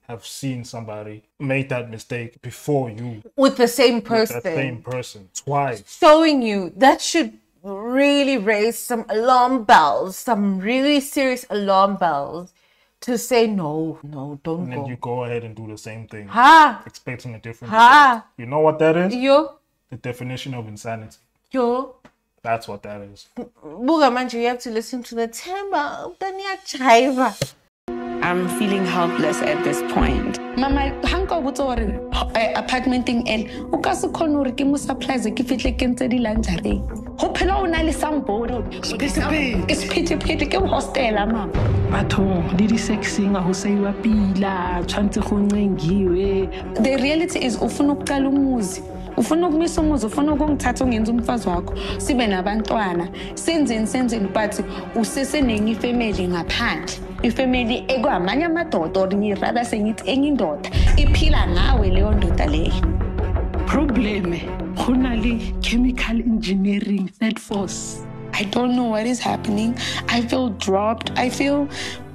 have seen somebody make that mistake before you. With the same person. With that same person twice. Showing you. That should really raise some alarm bells, some really serious alarm bells to say no, don't go. And then you go ahead and do the same thing. Expecting a different result. You know what that is? Yo. The definition of insanity. Yo. That's what that is. Buga manje, you have to listen to the Themba. I'm feeling helpless at this point. Mama, hanko botsa gore apartment thing and o ka se khone hore ke mo surprise ke fitle ke ntse di lanjare. Ho phela o na le sangbodo. Ke sephethephethe ke hostela mama. Batho di sexing ho seiwa pila, tshwantse go ncengiwe. The reality is ufuna ukuqala umuzi. Ufuna ukumisa umuzi, ufuna ukungithatha ungenza umfazi wakho. Sibe nabantwana. Senzeni but usesenenye ifamily ngaphandle. Ifamily ekwamanye amadoda or ngirada sengithi enye indoda iphila nawe leyo ndoda leyo. Problem khona le chemical engineering third force. I don't know what is happening. I feel dropped. I feel,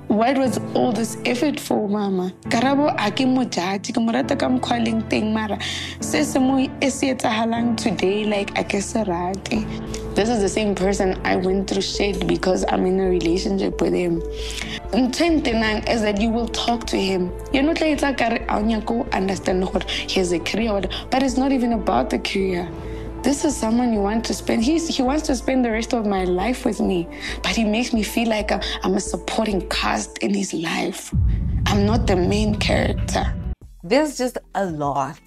what was all this effort for, mama? Karabo akimo jaji kamurata kam calling thing mara. Sesamo esieta halang today like akesarati. This is the same person I went through shit because I'm in a relationship with him. Intenting is that you will talk to him. You're not like understand what he has a career, but it's not even about the career. This is someone you want to spend. He wants to spend the rest of my life with me, but he makes me feel like I'm a supporting cast in his life. I'm not the main character. There's just a lot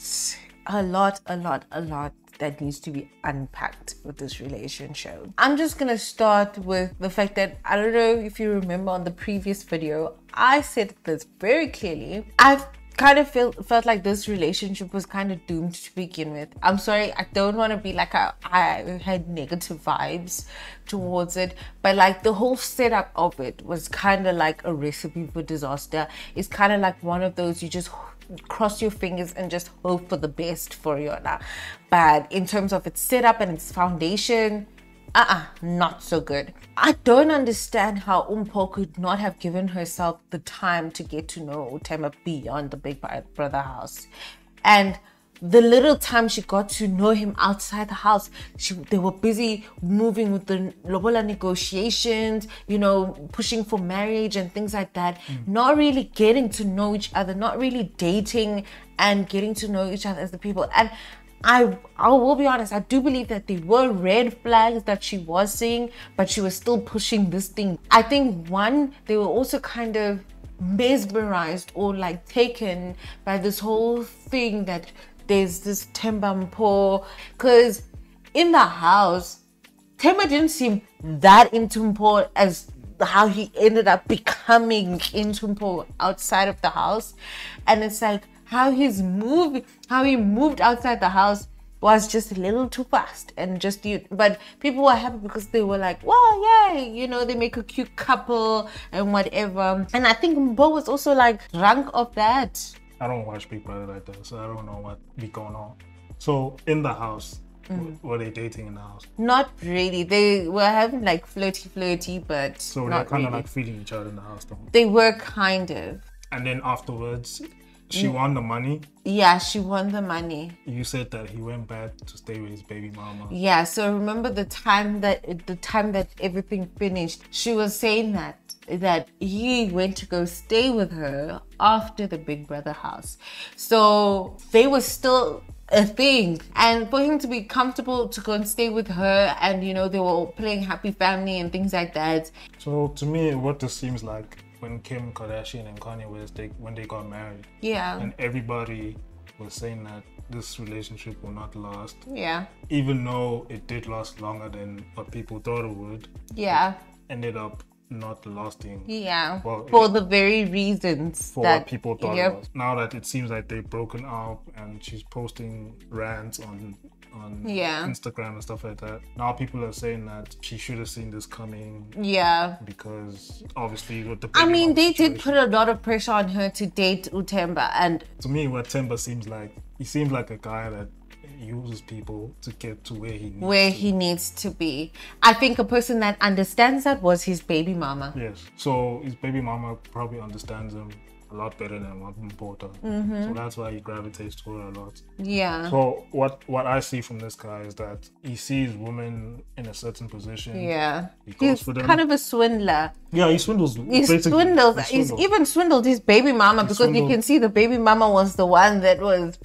that needs to be unpacked with this relationship. I'm just gonna start with the fact that, I don't know if you remember on the previous video, I said this very clearly. I've kind of felt like this relationship was kind of doomed to begin with. I'm sorry, I don't want to be like I had negative vibes towards it, but like the whole setup of it was kind of like a recipe for disaster. It's kind of like one of those you just cross your fingers and just hope for the best for Yona. But in terms of its setup and its foundation, not so good. I don't understand how Mpho could not have given herself the time to get to know Themba beyond the Big Brother house. And the little time she got to know him outside the house, they were busy moving with the lobola negotiations, you know, pushing for marriage and things like that. Not really getting to know each other, not really dating and getting to know each other as the people. And I will be honest, I do believe that there were red flags that she was seeing, but she was still pushing this thing. I think one, they were also kind of mesmerized or like taken by this whole thing that there's this Themba Mpho, because in the house, Themba didn't seem that into Mpho as how he ended up becoming into Mpho outside of the house. And it's like how he moved outside the house was just a little too fast and just but people were happy because they were like, well, yay, you know, they make a cute couple and whatever. And I think Mpho was also like drunk of that. I don't watch Big Brother like that, so I don't know what be going on. So in the house, were they dating in the house? Not really. They were having like flirty, but so they're kind of like feeding each other in the house, though. They were kind of. And then afterwards, she won the money. Yeah, she won the money. You said that he went back to stay with his baby mama. Yeah, so remember the time that everything finished, she was saying that he went to go stay with her after the Big Brother house. So they were still a thing, and for him to be comfortable to go and stay with her, and you know, they were playing happy family and things like that. So to me, what this seems like when Kim Kardashian and Kanye West, when they got married, yeah, and everybody was saying that this relationship will not last, yeah, even though it did last longer than what people thought it would, yeah, ended up not lasting. Yeah, well, for the very reasons for what people thought it was. Now that it seems like they've broken up and she's posting rants on Instagram and stuff like that, now people are saying that she should have seen this coming. Yeah, because obviously with the they did put a lot of pressure on her to date Themba, and to me what Themba seems like, he seems like a guy that uses people to get to where he needs to be. I think a person that understands that was his baby mama. Yes, so his baby mama probably understands him a lot better than what Mpho does. So that's why he gravitates to her a lot. Yeah. So what I see from this guy is that he sees women in a certain position. Yeah. He goes He's for them. kind of a swindler. Yeah, he swindles. He swindles. He's even swindled his baby mama because you can see the baby mama was the one that was.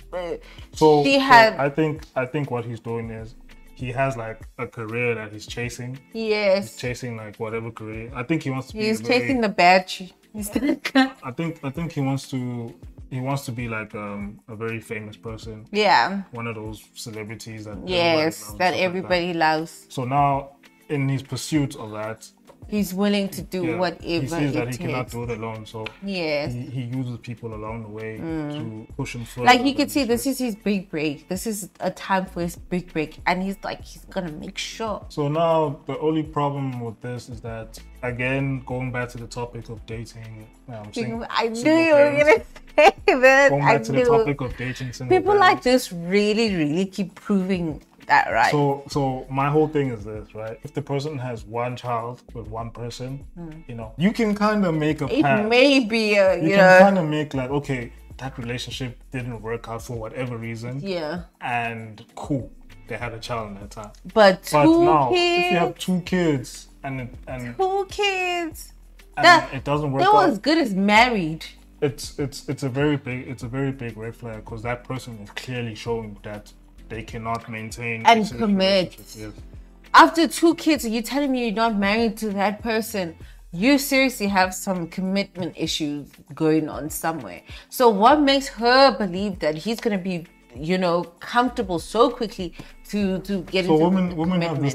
So had. I think what he's doing is he has like a career that he's chasing. Yes. He's chasing like whatever career. I think he wants to be. He's chasing the badge. I think he wants to be like a very famous person. Yeah. One of those celebrities that everybody loves. So now, in his pursuit of that, he's willing to do whatever he sees that he takes. cannot do it alone. So yes, he uses people along the way to push him further. Like you can see, this is his big break. This is a time for his big break, and he's gonna make sure. So now the only problem with this is that, again, going back to the topic of dating. I knew you were gonna say that. Going back to the topic of dating, people like this really keep proving that, right? So my whole thing is this, right? If the person has one child with one person, you can kind of make a path. It may be you can kind of make like, okay, that relationship didn't work out for whatever reason. Yeah. And cool, they had a child in that time. But now, kids, if you have 2 kids and it doesn't work out, they're as good as married. It's a very big red flag, because that person is clearly showing that they cannot maintain and commit. Yes. After 2 kids, you're telling me you're not married to that person. You seriously have some commitment issues going on somewhere. So what makes her believe that he's going to be, comfortable so quickly to get into women have this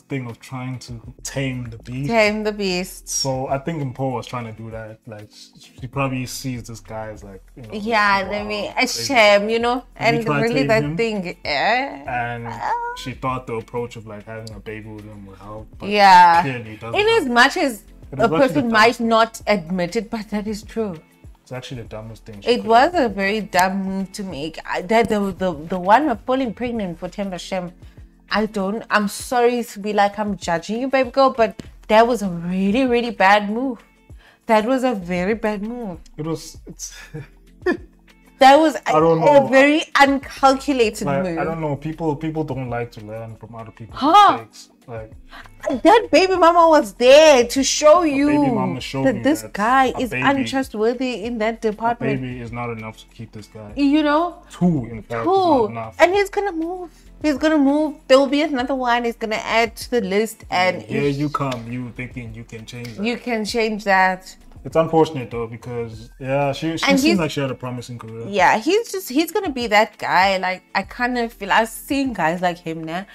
thing of trying to tame the beast. Tame the beast. So I think Mpho was trying to do that. Like, she probably sees this guy as like, yeah, I mean, a shame, and really that thing. And she thought the approach of like having a baby with him would help. But clearly it doesn't. In as much as a person might not admit it, but that is true. It's actually the dumbest thing. It was a very dumb move to make. The one of falling pregnant for Themba, I'm sorry to be like I'm judging you, baby girl, but that was a really bad move. That was a very bad move. That was a very uncalculated move. I don't know. People don't like to learn from other people's mistakes. Like, that baby mama was there to show you that this guy is untrustworthy in that department. Baby is not enough to keep this guy. 2, in fact, is not enough. And he's gonna move. There will be another one. He's gonna add to the list. And here you come. You thinking you can change that. You can change that. It's unfortunate though, because she seems like she had a promising career. Yeah, he's gonna be that guy. Like, I kind of feel I've seen guys like him now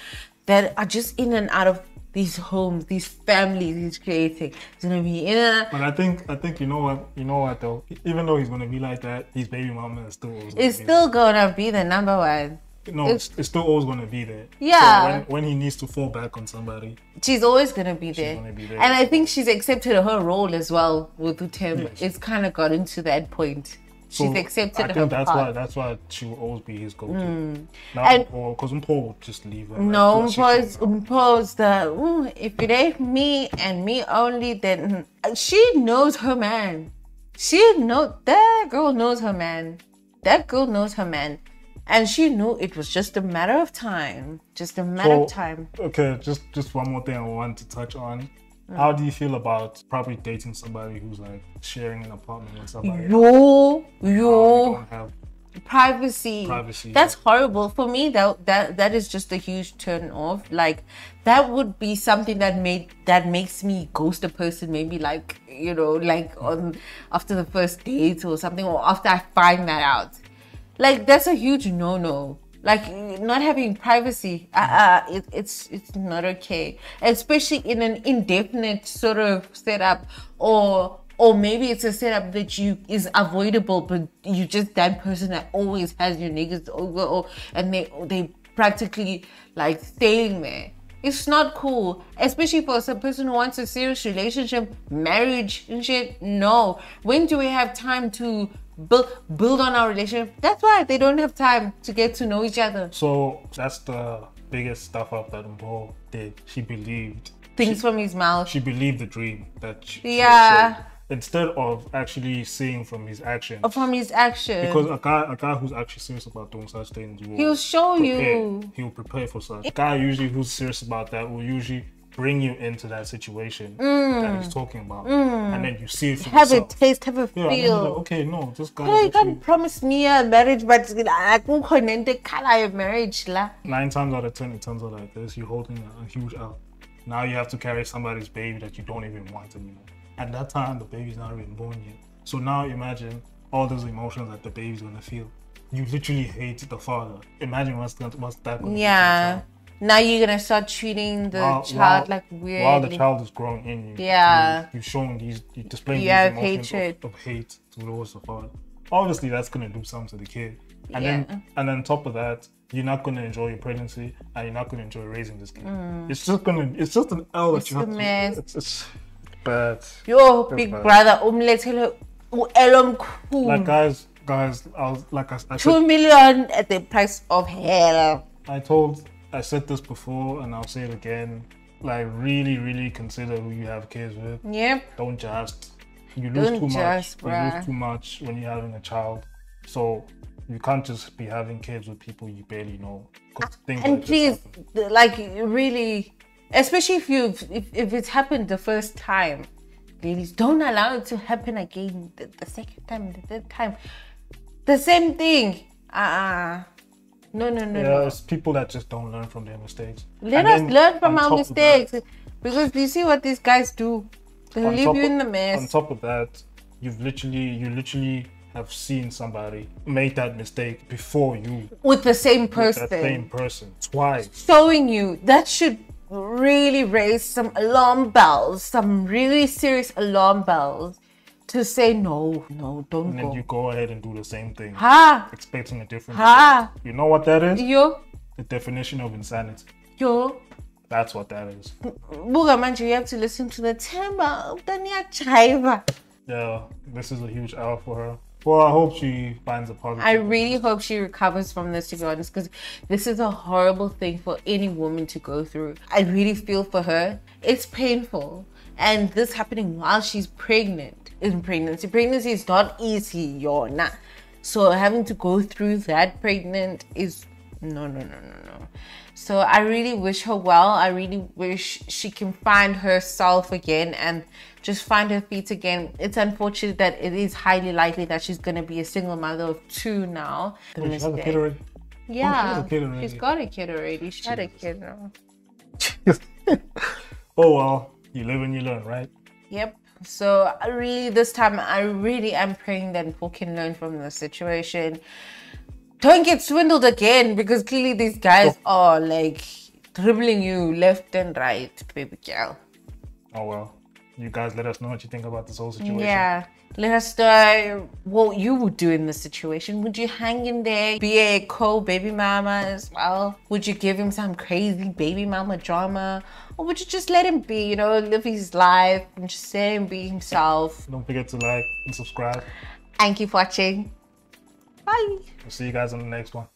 that are just in and out of these homes, these families he's creating. He's gonna be in and out. But I think you know what though, even though he's gonna be like that, his baby mama is still gonna be the number one. No, it's still always going to be there. Yeah. So when he needs to fall back on somebody, she's always going to be there. And I think she's accepted her role as well with Themba. Yes. It's kind of got into that point. She's accepted her part. That's why she will always be his go-to. Because Mpho will just leave her. No, Mpho's the, if it ain't me and me only, then she knows her man. That girl knows her man. And she knew it was just a matter of time. Okay, just one more thing I want to touch on. How do you feel about probably dating somebody who's like sharing an apartment with somebody? Don't have privacy. That's horrible. For me, that is just a huge turn off. Like, that would be something that makes me ghost a person, maybe like, after the first date or something, or after I find that out. Like, that's a huge no-no. Like, not having privacy, it's not okay. Especially in an indefinite sort of setup, or maybe it's a setup that is avoidable, but you just that person that always has your niggas over, and they practically like staying there. It's not cool, especially for some person who wants a serious relationship, marriage and shit. No, when do we have time to build on our relationship? That's why they don't have time to get to know each other. So that's the biggest stuff up that Mpho did. She believed things from his mouth. She believed the dream that she instead of actually seeing from his actions. From his action. Because a guy who's actually serious about doing such things he'll show you. He'll prepare for such. A guy usually who's serious about that will usually bring you into that situation that he's talking about, and then you see it for have yourself. A taste, have a feel. Like, okay, no, this guy. You can't promise me a marriage, but I can't color a marriage, la. 9 times out of 10, it turns out like this: you're holding a huge L. Now you have to carry somebody's baby that you don't even want anymore. At that time, the baby's not even born yet. So now imagine all those emotions that the baby's gonna feel. You literally hate the father. Imagine what's that gonna do. Yeah. Now you're gonna start treating the child like weird. While the child is growing in you. Yeah. You're showing you're displaying these emotions of hate towards the father. Obviously, that's gonna do something to the kid. And then on top of that, you're not gonna enjoy your pregnancy, and you're not gonna enjoy raising this kid. It's just an L that you have to. It's bad. Yo, big brother, like guys, I 2 million at the price of hell. I said this before and I'll say it again. Like, really consider who you have kids with. Yep. Don't just. You lose too much. You lose too much when you're having a child. So you can't just be having kids with people you barely know. And please, like, really, especially if it's happened the first time, ladies, don't allow it to happen again the second time, the third time. The same thing. No. It's people that just don't learn from their mistakes. Let us learn from our mistakes. Because you see what these guys do. They leave you in the mess. On top of that, you literally have seen somebody make that mistake before you. With the same person. With that same person. Twice. Showing you. That should really raise some alarm bells. Some really serious alarm bells. To say no, don't go. And then you go ahead and do the same thing. Expecting a different result. You know what that is? Yo. The definition of insanity. Yo. That's what that is. Buga Manju, you have to listen to the Themba. Yeah, this is a huge L for her. Well, I hope she finds a positive. I really hope she recovers from this, to be honest, because this is a horrible thing for any woman to go through. I really feel for her. It's painful. And this happening while she's pregnant. In pregnancy is not easy, nah. So having to go through that pregnant is no. So I really wish her well. I really wish she can find herself again and just find her feet again. It's unfortunate that it is highly likely that she's going to be a single mother of 2 now. She has a kid already? Yeah, she's got a kid already. She had a kid now. Oh well, you live and you learn, right? Yep. So this time I really am praying that Mpho can learn from the situation. Don't get swindled again, because clearly these guys are like dribbling you left and right, baby girl. Oh well, you guys let us know what you think about this whole situation. Yeah, let us know what you would do in this situation. Would you hang in there, be a co-baby mama as well? Would you give him some crazy baby mama drama? Or would you just let him be, live his life and just let him be himself? Don't forget to like and subscribe. And keep watching. Bye. We'll see you guys on the next one.